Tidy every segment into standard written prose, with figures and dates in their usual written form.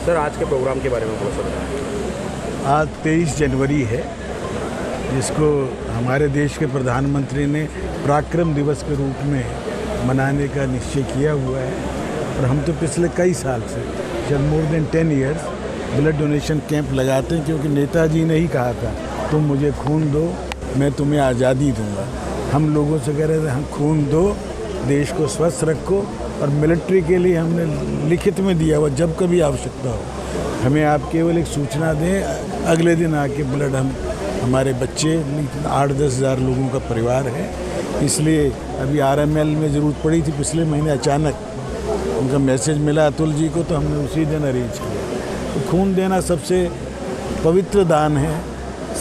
Sir आज के programme के बारे में थोड़ा सा बताएं। आज 23 जनवरी है, जिसको हमारे देश के प्रधानमंत्री ने पराक्रम दिवस के रूप में मनाने का निश्चय किया हुआ है। और हम तो पिछले कई साल से, जब more than 10 years blood donation camp लगाते हैं, क्योंकि नेताजी ने ही कहा था तुम मुझे खून दो, मैं तुम्हें आज़ादी दूंगा। हम लोगों से कह रहे थे हम खून दो, देश को स्वस्थ रखो। और मिलिट्री के लिए हमने लिखित में दिया हुआ, जब कभी आवश्यकता हो हमें आप केवल एक सूचना दें, अगले दिन आके ब्लड हमारे बच्चे 8-10 हज़ार लोगों का परिवार है, इसलिए अभी RML में ज़रूरत पड़ी थी पिछले महीने, अचानक उनका मैसेज मिला अतुल जी को, तो हमने उसी दिन अरेंज किया। तो खून देना सबसे पवित्र दान है,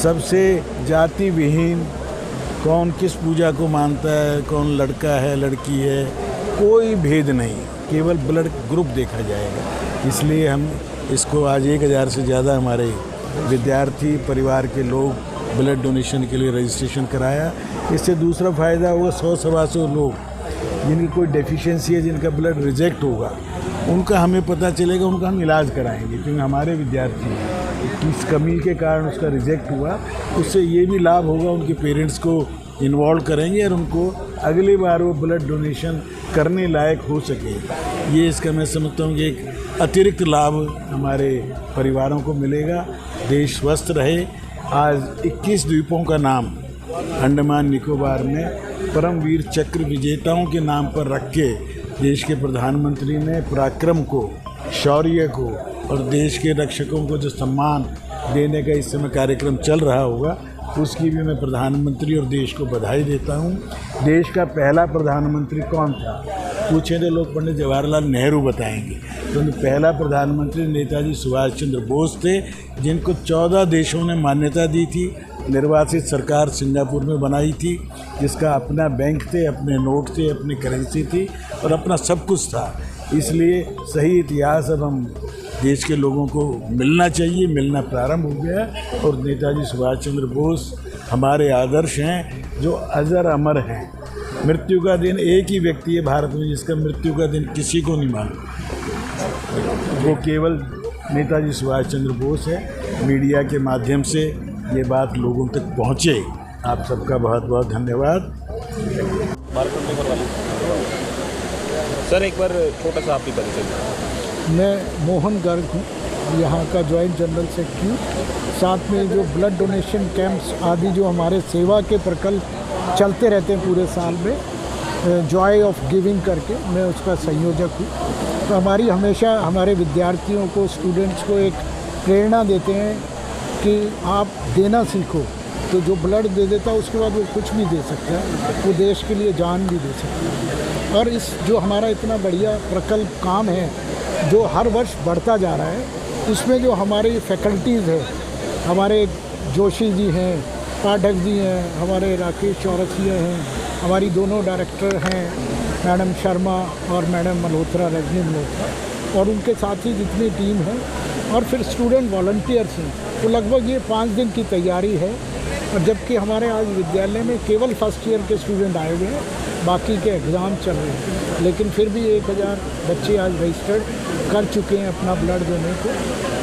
सबसे जाति विहीन, कौन किस पूजा को मानता है, कौन लड़का है लड़की है, कोई भेद नहीं, केवल ब्लड ग्रुप देखा जाएगा। इसलिए हम इसको आज 1000 से ज़्यादा हमारे विद्यार्थी परिवार के लोग ब्लड डोनेशन के लिए रजिस्ट्रेशन कराया। इससे दूसरा फ़ायदा होगा 100-125 लोग जिनकी कोई डेफिशिएंसी है, जिनका ब्लड रिजेक्ट होगा, उनका हमें पता चलेगा, उनका हम इलाज कराएंगे। क्योंकि हमारे विद्यार्थी इस कमी के कारण उसका रिजेक्ट हुआ, उससे ये भी लाभ होगा, उनके पेरेंट्स को इन्वॉल्व करेंगे और उनको अगली बार वो ब्लड डोनेशन करने लायक हो सके। ये इसका मैं समझता हूँ कि एक अतिरिक्त लाभ हमारे परिवारों को मिलेगा, देश स्वस्थ रहे। आज 21 द्वीपों का नाम अंडमान निकोबार में परमवीर चक्र विजेताओं के नाम पर रख के देश के प्रधानमंत्री ने पराक्रम को, शौर्य को और देश के रक्षकों को जो सम्मान देने का इस समय कार्यक्रम चल रहा होगा, उसकी भी मैं प्रधानमंत्री और देश को बधाई देता हूँ। देश का पहला प्रधानमंत्री कौन था पूछे तो लोग पंडित जवाहरलाल नेहरू बताएंगे, तो पहला प्रधानमंत्री नेताजी सुभाष चंद्र बोस थे, जिनको 14 देशों ने मान्यता दी थी। निर्वासित सरकार सिंगापुर में बनाई थी, जिसका अपना बैंक थे, अपने नोट थे, अपनी करेंसी थी और अपना सब कुछ था। इसलिए सही इतिहास अब हम देश के लोगों को मिलना चाहिए, मिलना प्रारंभ हो गया। और नेताजी सुभाष चंद्र बोस हमारे आदर्श हैं, जो अजर अमर हैं। मृत्यु का दिन एक ही व्यक्ति है भारत में जिसका मृत्यु का दिन किसी को नहीं मालूम, वो केवल नेताजी सुभाष चंद्र बोस है। मीडिया के माध्यम से ये बात लोगों तक पहुँचे, आप सबका बहुत बहुत धन्यवाद। सर एक बार छोटा सा आपकी परिचय। मैं मोहन गर्ग हूँ, यहाँ का जॉइंट जनरल सेक्रेटरी। साथ में जो ब्लड डोनेशन कैंप्स आदि जो हमारे सेवा के प्रकल्प चलते रहते हैं पूरे साल में, जॉय ऑफ गिविंग करके मैं उसका संयोजक हूँ। तो हमारी हमेशा हमारे विद्यार्थियों को, स्टूडेंट्स को एक प्रेरणा देते हैं कि आप देना सीखो। तो जो ब्लड दे देता है उसके बाद वो कुछ भी दे सकता है, वो देश के लिए जान भी दे सकता है। और इस जो हमारा इतना बढ़िया प्रकल्प काम है जो हर वर्ष बढ़ता जा रहा है, इसमें जो हमारी फैकल्टीज़ है, हमारे जोशी जी हैं, पाठक जी हैं, हमारे राकेश चौरसिया हैं, हमारी दोनों डायरेक्टर हैं मैडम शर्मा और मैडम मल्होत्रा, रजनी मल्होत्रा, और उनके साथ ही जितनी टीम है, और फिर स्टूडेंट वॉलंटियर्स हैं। तो लगभग ये 5 दिन की तैयारी है। और जबकि हमारे आज विद्यालय में केवल फर्स्ट ईयर के स्टूडेंट आए हुए हैं, बाकी के एग्ज़ाम चल रहे हैं, लेकिन फिर भी 1000 बच्चे आज रजिस्टर्ड कर चुके हैं अपना ब्लड देने को।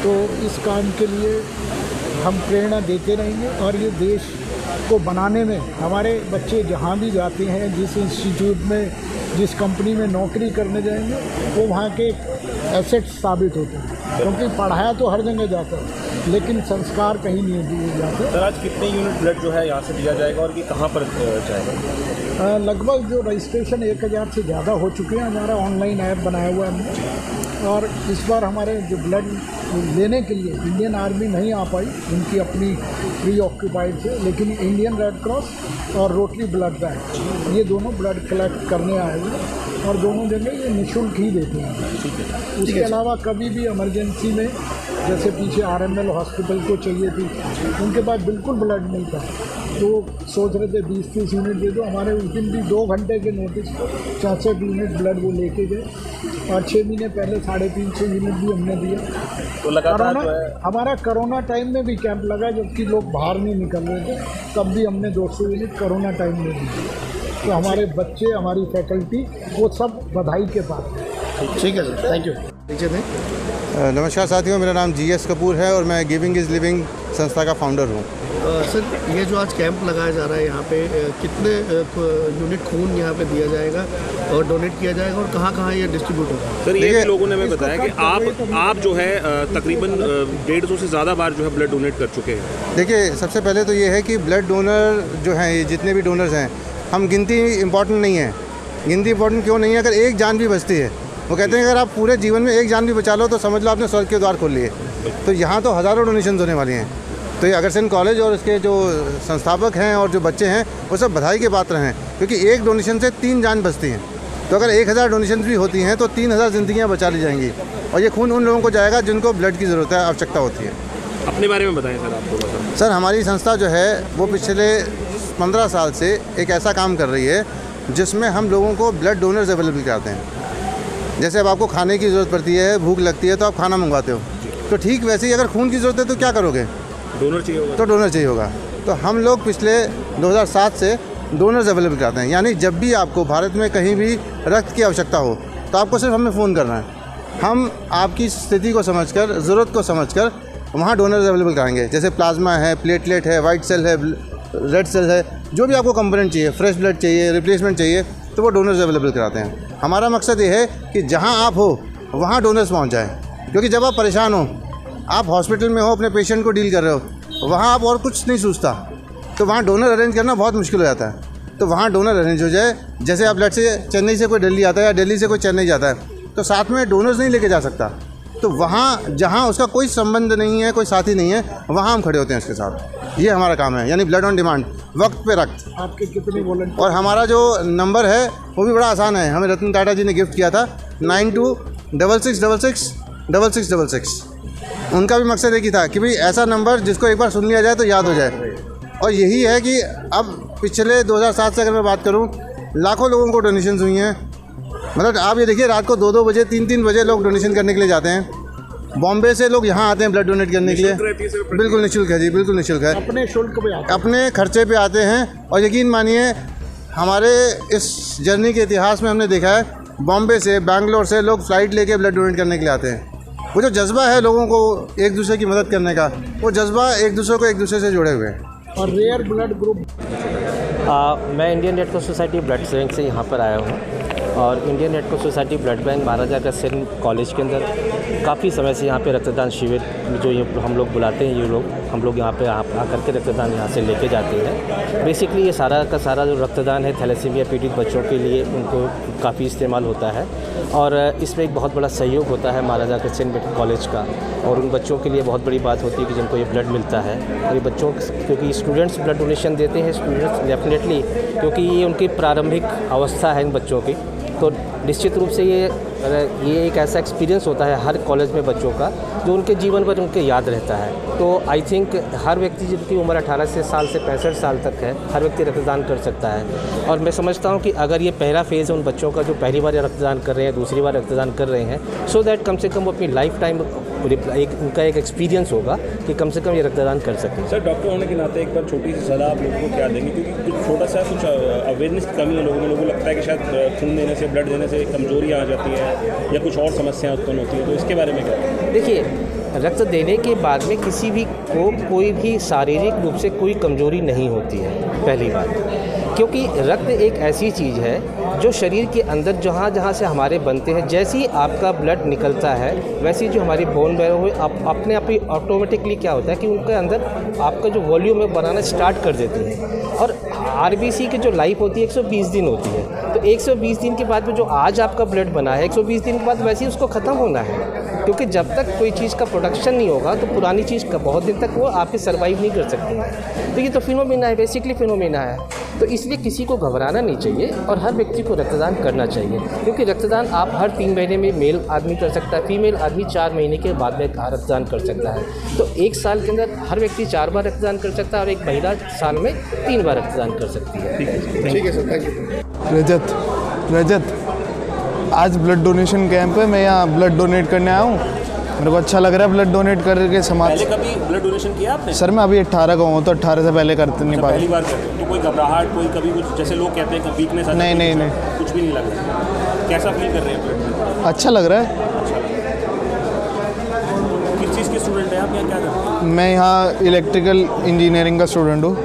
तो इस काम के लिए हम प्रेरणा देते रहेंगे। और ये देश को बनाने में हमारे बच्चे जहाँ भी जाते हैं, जिस इंस्टीट्यूट में, जिस कंपनी में नौकरी करने जाएंगे, वो वहाँ के एसेट साबित होते हैं। क्योंकि पढ़ाया तो हर जगह जाता है, लेकिन संस्कार कहीं नहीं दिए जाते। सर आज कितने यूनिट ब्लड जो है यहाँ से दिया जाएगा और ये कहाँ पर जाएगा? लगभग जो रजिस्ट्रेशन 1000 से ज़्यादा हो चुके हैं। हमारा ऑनलाइन ऐप बनाया हुआ है हमने। और इस बार हमारे जो ब्लड लेने के लिए इंडियन आर्मी नहीं आ पाई, उनकी अपनी प्री ऑक्यूपाइड थे, लेकिन इंडियन रेड क्रॉस और रोटरी ब्लड बैंक ये दोनों ब्लड कलेक्ट करने आए हुए, और दोनों जगह ये निःशुल्क ही देते हैं। उसके अलावा कभी भी इमरजेंसी में, जैसे पीछे RML हॉस्पिटल को चाहिए थी, उनके पास बिल्कुल ब्लड नहीं था, तो सोच रहे थे 20-30 यूनिट दे दो। हमारे उस दिन भी 2 घंटे के नोटिस पर 66 यूनिट ब्लड वो लेके गए, और 6 महीने पहले 350 यूनिट भी हमने दिया। तो लगातार जो है हमारा कोरोना टाइम में भी कैंप लगा, जबकि लोग बाहर नहीं निकल रहे थे, तब भी हमने 200 यूनिट कोरोना टाइम में दी। तो हमारे बच्चे, हमारी फैकल्टी, वो सब बधाई के पास। ठीक है सर, थैंक यू। नमस्कार साथियों, मेरा नाम GS कपूर है और मैं गिविंग इज़ लिविंग संस्था का फाउंडर हूँ। सर, ये जो आज कैंप लगाया जा रहा है यहाँ पे कितने यूनिट खून यहाँ पे दिया जाएगा और डोनेट किया जाएगा और कहाँ ये डिस्ट्रीब्यूट होगा? सर, ये भी लोगों ने हमें बताया कि आप जो है तकरीबन 150 से ज़्यादा बार जो है ब्लड डोनेट कर चुके हैं। देखिए, सबसे पहले तो ये है कि ब्लड डोनर जो हैं, ये जितने भी डोनर्स हैं, हम गिनती इम्पॉर्टेंट नहीं है। गिनती इम्पॉर्टेंट क्यों नहीं है? अगर एक जान भी बचती है, वो कहते हैं अगर आप पूरे जीवन में एक जान भी बचा लो तो समझ लो आपने स्वर्ग के द्वार खोल लिए। तो यहाँ तो हज़ारों डोनेशन होने वाली हैं। तो ये अग्रसेन कॉलेज और इसके जो संस्थापक हैं और जो बच्चे हैं वो सब बधाई के पात्र हैं, क्योंकि एक डोनेशन से 3 जान बचती हैं। तो अगर 1000 डोनेशन भी होती हैं तो 3000 ज़िंदगियाँ बचा ली जाएंगी और ये खून उन लोगों को जाएगा जिनको ब्लड की ज़रूरत है, आवश्यकता होती है। अपने बारे में बताएं सर, आपको बताएं। सर, हमारी संस्था जो है वो पिछले 15 साल से एक ऐसा काम कर रही है जिसमें हम लोगों को ब्लड डोनर्स अवेलेबल कराते हैं। जैसे अब आपको खाने की ज़रूरत पड़ती है, भूख लगती है तो आप खाना मंगवाते हो, तो ठीक वैसे ही अगर खून की ज़रूरत है तो क्या करोगे? डोनर चाहिए होगा। तो डोनर चाहिए होगा। तो हम लोग पिछले 2007 से डोनर्स अवेलेबल कराते हैं। यानी जब भी आपको भारत में कहीं भी रक्त की आवश्यकता हो तो आपको सिर्फ हमें फ़ोन करना है। हम आपकी स्थिति को समझकर, ज़रूरत को समझकर वहाँ डोनर्स अवेलेबल कराएंगे। जैसे प्लाज्मा है, प्लेटलेट है, वाइट सेल है, रेड सेल है, जो भी आपको कंपोनेंट चाहिए, फ्रेश ब्लड चाहिए, रिप्लेसमेंट चाहिए, तो वो डोनर्स अवेलेबल कराते हैं। हमारा मकसद ये है कि जहाँ आप हो वहाँ डोनर्स पहुँच जाए, क्योंकि जब आप परेशान हो, आप हॉस्पिटल में हो, अपने पेशेंट को डील कर रहे हो, वहाँ आप और कुछ नहीं सोचता, तो वहाँ डोनर अरेंज करना बहुत मुश्किल हो जाता है। तो वहाँ डोनर अरेंज हो जाए। जैसे आप लेट से चेन्नई से कोई दिल्ली आता है या दिल्ली से कोई चेन्नई जाता है, तो साथ में डोनर्स नहीं लेके जा सकता। तो वहाँ जहाँ उसका कोई संबंध नहीं है, कोई साथी नहीं है, वहाँ हम खड़े होते हैं उसके साथ। ये हमारा काम है, यानी ब्लड ऑन डिमांड, वक्त पे रक्त। आपके कितने वॉलंटियर? और हमारा जो नंबर है वो भी बड़ा आसान है, हमें रतन टाटा जी ने गिफ्ट किया था, 9266666666। उनका भी मकसद एक ही था कि भाई ऐसा नंबर जिसको एक बार सुन लिया जाए तो याद हो जाए। और यही है कि अब पिछले 2007 से अगर मैं बात करूं, लाखों लोगों को डोनेशंस हुई हैं। मतलब आप ये देखिए, रात को 2-2 बजे, 3-3 बजे लोग डोनेशन करने के लिए जाते हैं। बॉम्बे से लोग यहाँ आते हैं ब्लड डोनेट करने के लिए। बिल्कुल निःशुल्क है जी, बिल्कुल निःशुल्क है। अपने शुल्क पे आते हैं, अपने खर्चे पे आते हैं। और यकीन मानिए, हमारे इस जर्नी के इतिहास में हमने देखा है, बॉम्बे से, बैंगलोर से लोग फ़्लाइट लेके ब्लड डोनेट करने के लिए आते हैं। वो जो जज्बा है लोगों को एक दूसरे की मदद करने का, वो जज्बा एक दूसरे को एक दूसरे से जुड़े हुए हैं। और रेयर ब्लड ग्रुप? मैं Indian Red Cross Society blood bank से यहाँ पर आया हूँ और Indian Red Cross Society blood bank Maharaja Agrasen college के अंदर काफ़ी समय से यहाँ पे रक्तदान शिविर जो ये हम लोग बुलाते हैं, हम लोग यहाँ पे आकर के रक्तदान यहाँ से लेके जाते हैं। बेसिकली ये सारा का सारा जो रक्तदान है थैलेसीमिया पीड़ित बच्चों के लिए उनको काफ़ी इस्तेमाल होता है और इसमें एक बहुत बड़ा सहयोग होता है महाराजा अग्रसेन कॉलेज का। और उन बच्चों के लिए बहुत बड़ी बात होती है कि जिनको ये ब्लड मिलता है। और ये बच्चों, क्योंकि स्टूडेंट्स ब्लड डोनेशन देते हैं, स्टूडेंट्स डेफिनेटली, क्योंकि ये उनकी प्रारंभिक अवस्था है इन बच्चों की, तो निश्चित रूप से ये एक ऐसा एक्सपीरियंस होता है हर कॉलेज में बच्चों का जो उनके जीवन भर उनके याद रहता है। तो आई थिंक हर व्यक्ति जिनकी उम्र 18 साल से 65 साल तक है, हर व्यक्ति रक्तदान कर सकता है। और मैं समझता हूँ कि अगर ये पहला फेज़ है उन बच्चों का जो पहली बार रक्तदान कर रहे हैं, दूसरी बार रक्तदान कर रहे हैं, सो दैट कम से कम वो अपनी लाइफ टाइम उनका एक एक्सपीरियंस होगा कि कम से कम ये रक्तदान कर सकें। सर, डॉक्टर होने के नाते एक बार छोटी सी सलाह आप लोगों को क्या देंगे, क्योंकि कुछ छोटा सा कुछ अवेयरनेस की कमी है लोगों को लगता है कि शायद खून देने से, ब्लड देने से कमजोरियाँ आ जाती हैं या कुछ और समस्याएं उत्पन्न होती हैं, तो इसके बारे में क्या? देखिए, रक्त देने के बाद में किसी भी को कोई भी शारीरिक रूप से कोई कमजोरी नहीं होती है, पहली बात, क्योंकि रक्त एक ऐसी चीज़ है जो शरीर के अंदर जहाँ जहाँ से हमारे बनते हैं, जैसे ही आपका ब्लड निकलता है वैसे ही जो हमारी बोन मैरो हुए अपने आप ही ऑटोमेटिकली क्या होता है कि उनके अंदर आपका जो वॉल्यूम है बनाना स्टार्ट कर देती है। और आरबीसी की जो लाइफ होती है 120 दिन होती है, तो 120 दिन के बाद में जो आज आपका ब्लड बना है 120 दिन के बाद वैसे ही उसको ख़त्म होना है, क्योंकि जब तक कोई चीज़ का प्रोडक्शन नहीं होगा तो पुरानी चीज़ का बहुत दिन तक वो आपके सर्वाइव नहीं कर सकती। तो ये तो फिनोमेना है, बेसिकली फिनोमेना है। तो इसलिए किसी को घबराना नहीं चाहिए और हर व्यक्ति को रक्तदान करना चाहिए, क्योंकि रक्तदान आप हर 3 महीने में मेल आदमी कर सकता है, फीमेल आदमी 4 महीने के बाद में रक्तदान कर सकता है। तो 1 साल के अंदर हर व्यक्ति 4 बार रक्तदान कर सकता है और एक महिला साल में 3 बार रक्तदान कर सकती है। ठीक है सर, थैंक यू। रजत, आज ब्लड डोनेशन कैंप है, मैं यहाँ ब्लड डोनेट करने आया हूँ। मेरे को अच्छा लग रहा है ब्लड डोनेट करके समाज। पहले कभी ब्लड डोनेशन किया आपने? सर मैं अभी 18 का हूँ, तो 18 से पहले करते नहीं पाया। पहली बार कर रहे हो, तो कोई घबराहट, कोई कभी कुछ जैसे लोग कहते हैं वीकनेस? नहीं, कुछ भी नहीं लग रहा। कैसा फील कर रहे हैं? अच्छा लग रहा है। चीज़ के स्टूडेंट हैं आप, यहाँ क्या करते हैं? मैं यहाँ इलेक्ट्रिकल इंजीनियरिंग का स्टूडेंट हूँ।